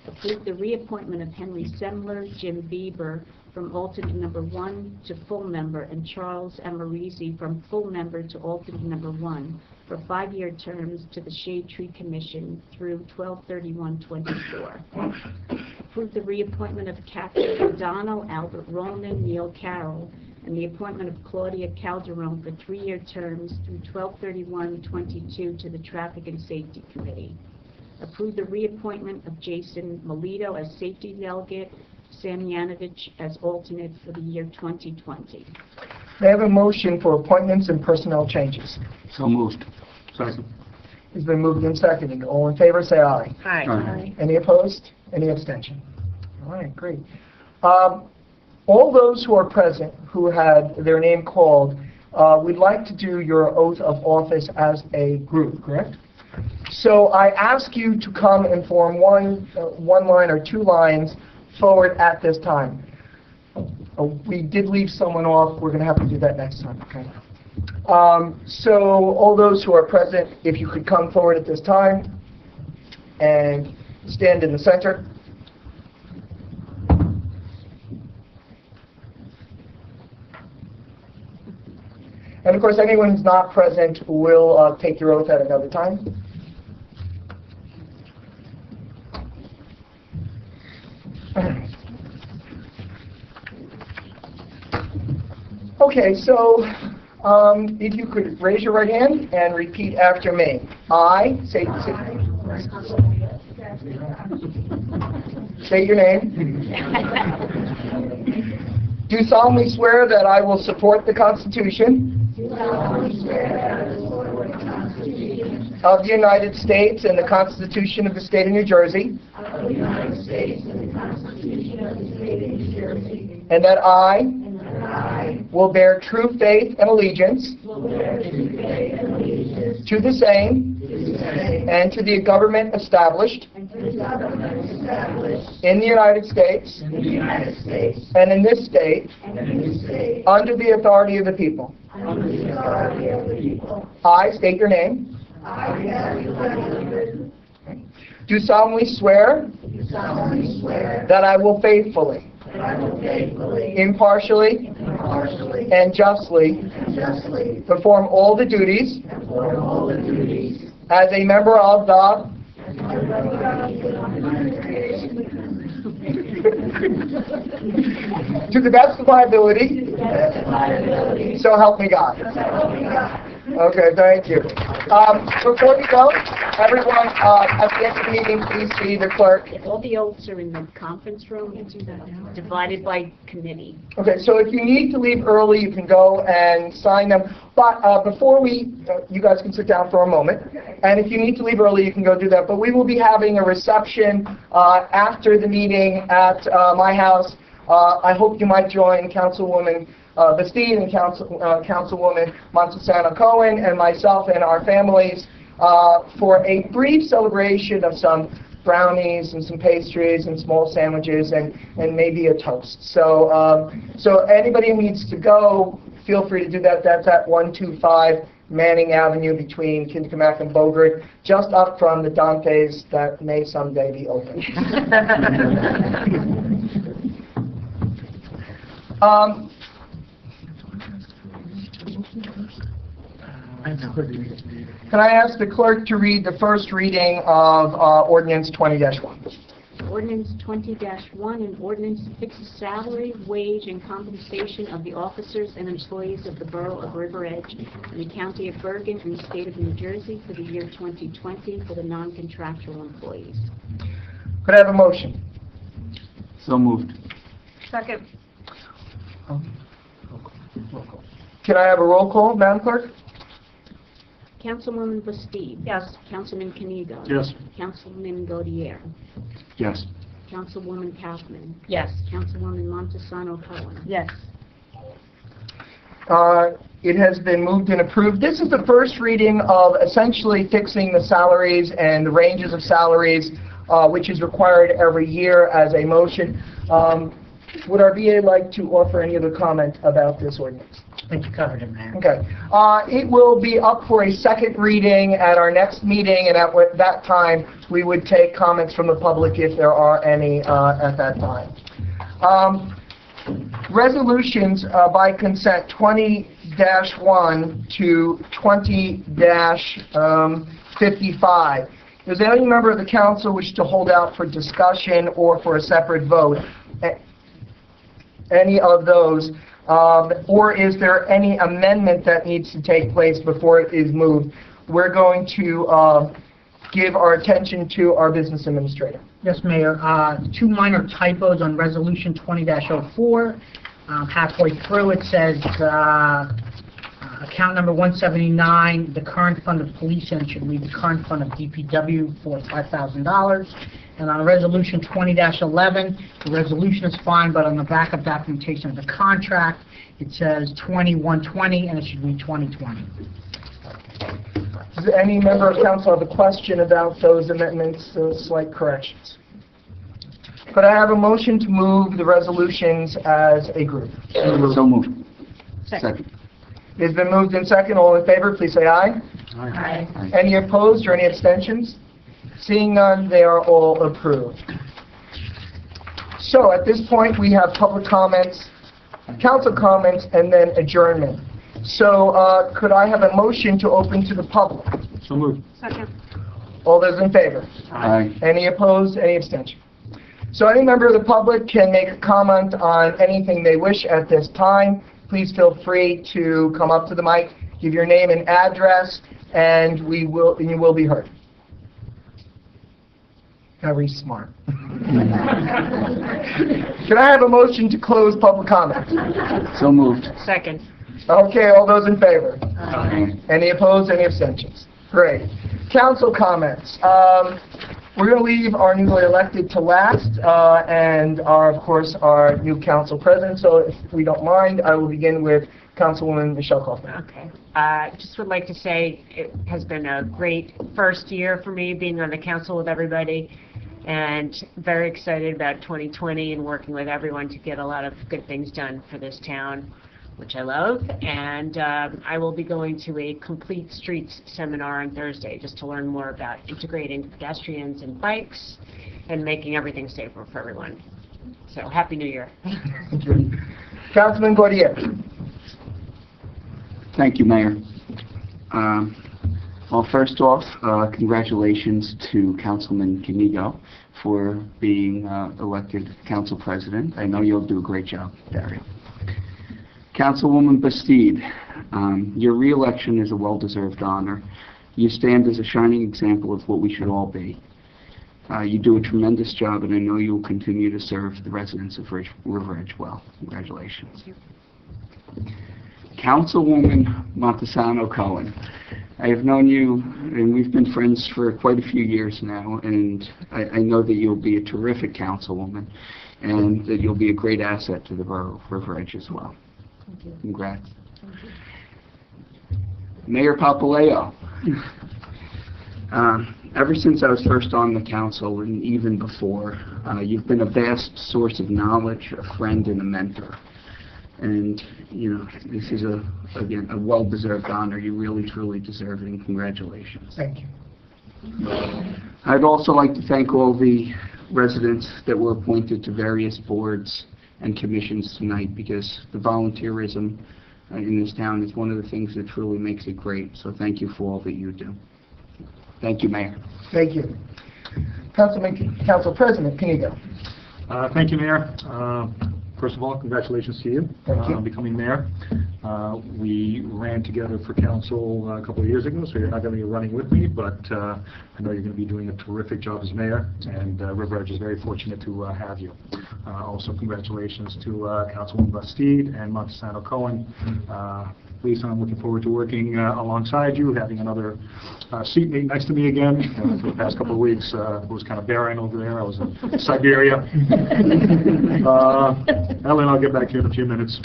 Approve the reappointment of Henry Semler, Jim Bieber from alternate number 1 to full member, and Charles Amorisi from full member to alternate number 1 for 5-year terms to the Shade Tree Commission through 12/31/24. Approve the reappointment of Catherine O'Donnell, Albert Roman, Neil Carroll, and the appointment of Claudia Calderon for 3-year terms through 12/31/22 to the Traffic and Safety Committee. Approve the reappointment of Jason Melito as safety delegate, Sam Yanovich as alternate for the year 2020. May I have a motion for appointments and personnel changes? So moved. Second. It's been moved and seconded. All in favor, say aye. Aye. Any opposed? Any abstention? All right, great. All those who are present who had their name called, we'd like to do your oath of office as a group, correct? So I ask you to come and form one line or 2 lines forward at this time. We did leave someone off. We're going to have to do that next time, okay? So all those who are present, if you could come forward at this time and stand in the center. And of course, anyone who's not present will take your oath at another time. Okay, so if you could raise your right hand and repeat after me. I, say your name. Do solemnly swear that I will support the Constitution of the United States and the Constitution of the State of New Jersey, and that I will bear true faith and allegiance to the same and to the government established in the United States and in this state under the authority of the people. I state your name. Do solemnly swear that I will faithfully that I will faithfully, impartially, impartially, and justly and justly perform all the duties perform all the duties as a member of the to the best of my ability, so help me God. Okay, thank you. Before we go, everyone, at the end of the meeting, please see the clerk. All the oaths are in the conference room, divided by committee. Okay, so if you need to leave early, you can go and sign them. But before you guys can sit down for a moment. And if you need to leave early, you can go do that. But we will be having a reception after the meeting at my house. I hope you might join Councilwoman Bastide and Councilwoman Montesano Cohen and myself and our families for a brief celebration of some brownies and some pastries and small sandwiches and maybe a toast. So so anybody who needs to go, feel free to do that. That's at 125 Manning Avenue between Kindercamac and Bogart, just up from the Dante's that may someday be open. Can I ask the clerk to read the first reading of Ordinance 20-1? Ordinance 20-1, an ordinance to fix the salary, wage, and compensation of the officers and employees of the Borough of River Edge in the County of Bergen and the State of New Jersey for the year 2020 for the non-contractual employees. Could I have a motion? So moved. Second. Can I have a roll call, Madam Clerk? Councilwoman Bastide. Yes. Councilman Kanigo. Yes. Councilman Gaudier. Yes. Councilwoman Kaufman. Yes. Councilwoman Montesano Cohen. Yes. It has been moved and approved. This is the first reading of essentially fixing the salaries and the ranges of salaries, which is required every year as a motion. Would our VA like to offer any other comment about this ordinance? I think you covered it, Mayor. Okay. It will be up for a second reading at our next meeting, and at that time, we would take comments from the public if there are any at that time. Resolutions by consent 20-1 to 20-55. Does any member of the council wish to hold out for discussion or for a separate vote? Any of those? Or is there any amendment that needs to take place before it is moved? We're going to give our attention to our business administrator. Yes, Mayor. Two minor typos on Resolution 20-04. Halfway through, it says account number 179, the current fund of police, and it should read the current fund of DPW for $5,000. And on Resolution 20-11, the resolution is fine, but on the backup documentation of the contract, it says 2120, and it should read 2020. Does any member of council have a question about those amendments, those slight corrections? Could I have a motion to move the resolutions as a group? So moved. Second. It's been moved in second. All in favor, please say aye. Aye. Any opposed or any abstentions? Seeing none, they are all approved. So at this point, we have public comments, council comments, and then adjournment. So could I have a motion to open to the public? So moved. Second. All those in favor? Aye. Any opposed, any abstention? So any member of the public can make a comment on anything they wish at this time. Please feel free to come up to the mic, give your name and address, and you will be heard. Very smart. Can I have a motion to close public comment? So moved. Second. Okay, all those in favor? Aye. Any opposed, any abstentions? Great. Council comments. We're going to leave our newly elected to last, and of course, our new council president. So if we don't mind, I will begin with Councilwoman Michelle Kaufman. Okay. Just would like to say it has been a great first year for me being on the council with everybody, and very excited about 2020 and working with everyone to get a lot of good things done for this town, which I love. And I will be going to a complete streets seminar on Thursday just to learn more about integrating pedestrians and bikes and making everything safer for everyone. So, Happy New Year. Councilman Gordier. Thank you, Mayor. Well, first off, congratulations to Councilman Canigo for being elected council president. I know you'll do a great job, Dario. Councilwoman Bastide, your re-election is a well-deserved honor. You stand as a shining example of what we should all be. You do a tremendous job, and I know you will continue to serve the residents of River Edge well. Congratulations. Councilwoman Montesano Cohen, I have known you, and we've been friends for quite a few years now, and I know that you'll be a terrific councilwoman, and that you'll be a great asset to the borough of River Edge as well. Thank you. Congrats. Thank you. Mayor Papaleo, ever since I was first on the council, and even before, you've been a vast source of knowledge, a friend, and a mentor. And, you know, this is, again, a well-deserved honor. You really, truly deserve it, and congratulations. Thank you. I'd also like to thank all the residents that were appointed to various boards and commissions tonight, because the volunteerism in this town is one of the things that truly makes it great. So thank you for all that you do. Thank you, Mayor. Thank you. Council President Canigo. Thank you, Mayor. First of all, congratulations to you on becoming mayor. We ran together for council a couple of years ago, so you're not going to be running with me, but I know you're going to be doing a terrific job as mayor, and River Edge is very fortunate to have you. Also, congratulations to Councilwoman Bastide and Montesano Cohen. Lisa, I'm looking forward to working alongside you, having another seatmate next to me again. For the past couple of weeks, it was kind of barren over there. I was in Siberia. Ellen, I'll get back to you in a few minutes.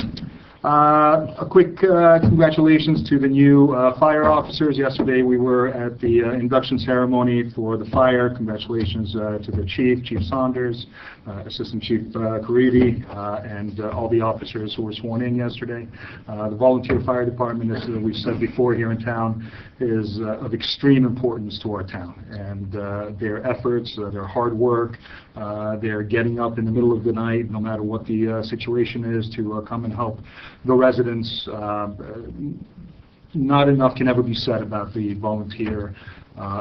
A quick congratulations to the new fire officers. Yesterday we were at the induction ceremony for the fire. Congratulations to the Chief Saunders, Assistant Chief Caridi, and all the officers who were sworn in yesterday. The volunteer fire department, as we've said before here in town, is of extreme importance to our town. And their efforts, their hard work, they're getting up in the middle of the night, no matter what the situation is, to come and help the residents. Not enough can ever be said about the volunteer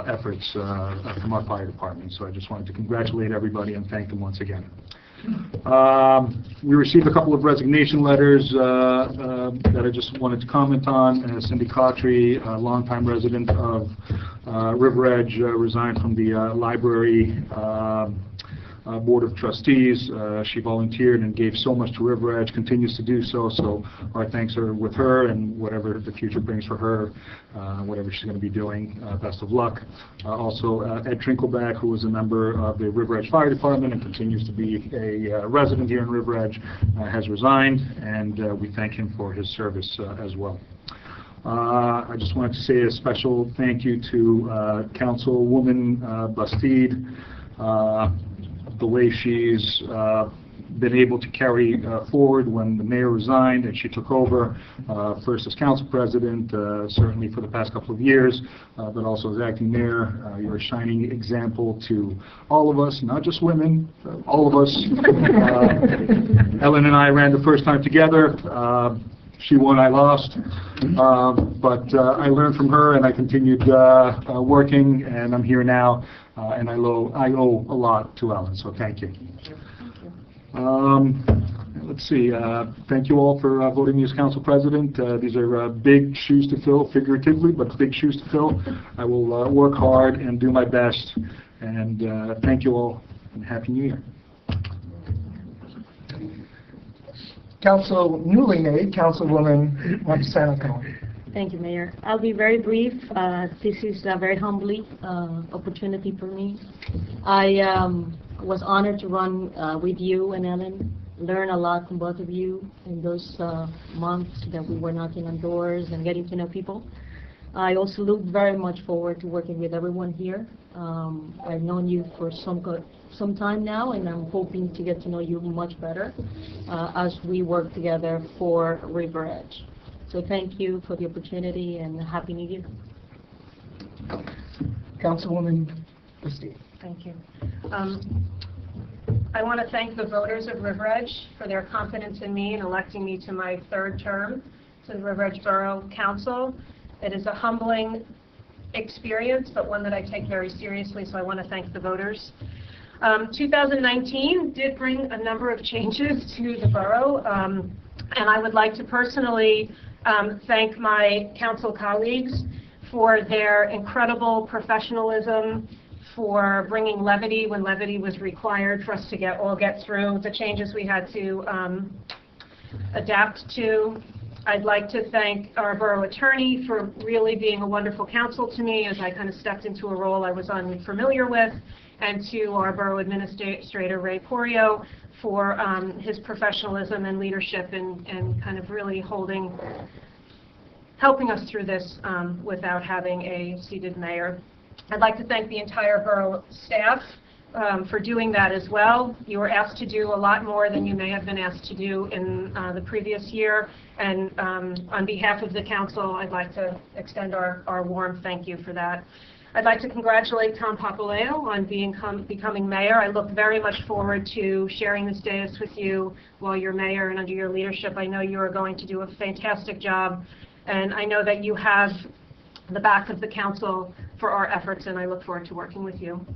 efforts from our fire department. So I just wanted to congratulate everybody and thank them once again. We received a couple of resignation letters that I just wanted to comment on. Cindy Cautry, a longtime resident of River Edge, resigned from the library Board of Trustees. She volunteered and gave so much to River Edge, continues to do so, so our thanks are with her, and whatever the future brings for her, whatever she's going to be doing, best of luck. Also, Ed Trinkleback, who was a member of the River Edge Fire Department and continues to be a resident here in River Edge, has resigned, and we thank him for his service as well. I just wanted to say a special thank you to Councilwoman Bastide. The way she's been able to carry forward when the mayor resigned and she took over, first as council president, certainly for the past couple of years, but also as acting mayor. You're a shining example to all of us, not just women, all of us. Ellen and I ran the first time together. She won, I lost, but I learned from her and I continued working, and I'm here now, and I owe a lot to Ellen, so thank you. Let's see, thank you all for voting me as council president. These are big shoes to fill, figuratively, but big shoes to fill. I will work hard and do my best, and thank you all, and Happy New Year. Newly made Councilwoman Montesano Cohen. Thank you, Mayor. I'll be very brief. This is a very humbling opportunity for me. I was honored to run with you and Ellen, learn a lot from both of you in those months that we were knocking on doors and getting to know people. I also look very much forward to working with everyone here. I've known you for some time now, and I'm hoping to get to know you much better as we work together for River Edge. So thank you for the opportunity, and Happy New Year. Councilwoman Bastide. Thank you. I want to thank the voters of River Edge for their confidence in me and electing me to my third term to the River Edge Borough Council. It is a humbling experience, but one that I take very seriously, so I want to thank the voters. 2019 did bring a number of changes to the borough, and I would like to personally thank my council colleagues for their incredible professionalism, for bringing levity when levity was required for us to all get through the changes we had to adapt to. I'd like to thank our borough attorney for really being a wonderful counsel to me as I kind of stepped into a role I was unfamiliar with, and to our borough administrator, Ray Porio, for his professionalism and leadership and kind of really helping us through this without having a seated mayor. I'd like to thank the entire borough staff for doing that as well. You were asked to do a lot more than you may have been asked to do in the previous year, and on behalf of the council, I'd like to extend our warm thank you for that. I'd like to congratulate Tom Papaleo on becoming mayor. I look very much forward to sharing this dais with you while you're mayor and under your leadership. I know you are going to do a fantastic job, and I know that you have the back of the council for our efforts, and I look forward to working with you.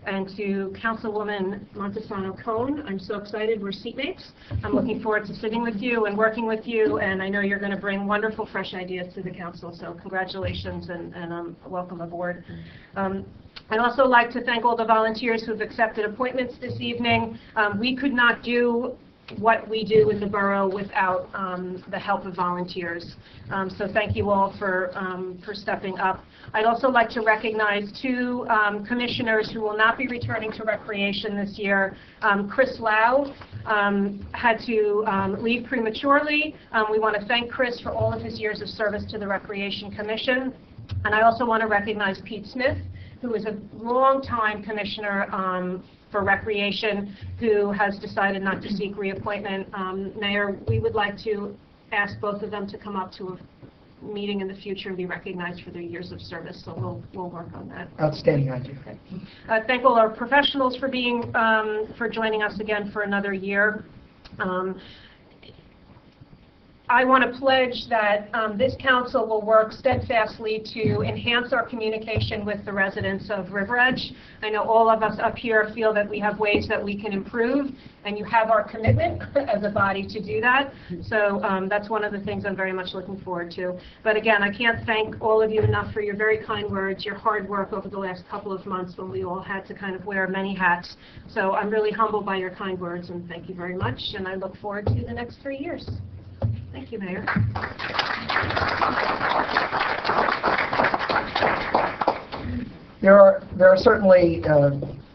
And to Councilwoman Montesano-Cone, I'm so excited. We're seatmates. I'm looking forward to sitting with you and working with you, and I know you're going to bring wonderful, fresh ideas to the council, so congratulations and welcome aboard. I'd also like to thank all the volunteers who've accepted appointments this evening. We could not do what we do in the borough without the help of volunteers. So thank you all for stepping up. I'd also like to recognize two commissioners who will not be returning to recreation this year. Chris Lau had to leave prematurely. We want to thank Chris for all of his years of service to the Recreation Commission. And I also want to recognize Pete Smith, who is a long-time commissioner for recreation, who has decided not to seek reappointment. Mayor, we would like to ask both of them to come up to a meeting in the future and be recognized for their years of service, so we'll work on that. Outstanding idea. Okay. Thank all our professionals for joining us again for another year. I want to pledge that this council will work steadfastly to enhance our communication with the residents of River Edge. I know all of us up here feel that we have ways that we can improve, and you have our commitment as a body to do that. So that's one of the things I'm very much looking forward to. But again, I can't thank all of you enough for your very kind words, your hard work over the last couple of months when we all had to kind of wear many hats. So I'm really humbled by your kind words, and thank you very much, and I look forward to the next 3 years. Thank you, Mayor. There are certainly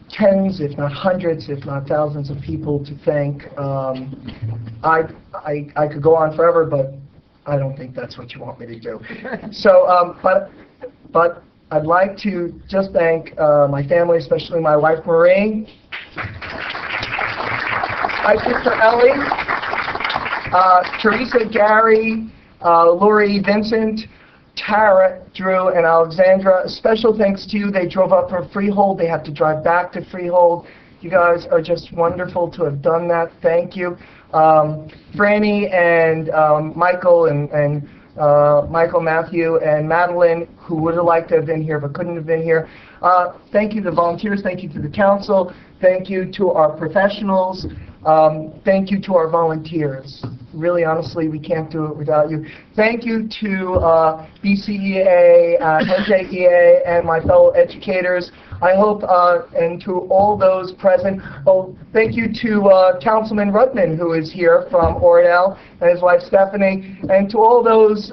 tens, if not hundreds, if not thousands of people to thank. I could go on forever, but I don't think that's what you want me to do. So, but I'd like to just thank my family, especially my wife Marie, my sister Ellie, Teresa, Gary, Lori, Vincent, Tara, Drew, and Alexandra. A special thanks to you. They drove up from Freehold. They had to drive back to Freehold. You guys are just wonderful to have done that. Thank you. Franny and Michael and Michael, Matthew, and Madeline, who would have liked to have been here but couldn't have been here. Thank you to the volunteers. Thank you to the council. Thank you to our professionals. Thank you to our volunteers. Really, honestly, we can't do it without you. Thank you to BCEA, NJEA, and my fellow educators. I hope, and to all those present. Oh, thank you to Councilman Rudman, who is here from Oradell, and his wife Stephanie, and to all those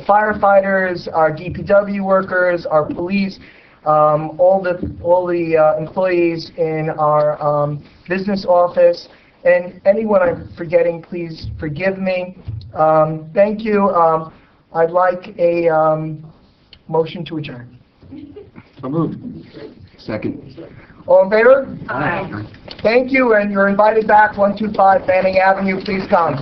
firefighters, our DPW workers, our police, all the employees in our business office, and anyone I'm forgetting, please forgive me. Thank you. I'd like a motion to adjourn. So moved. Second. All in favor? Aye. Thank you, and you're invited back, 125 Fanning Avenue. Please come.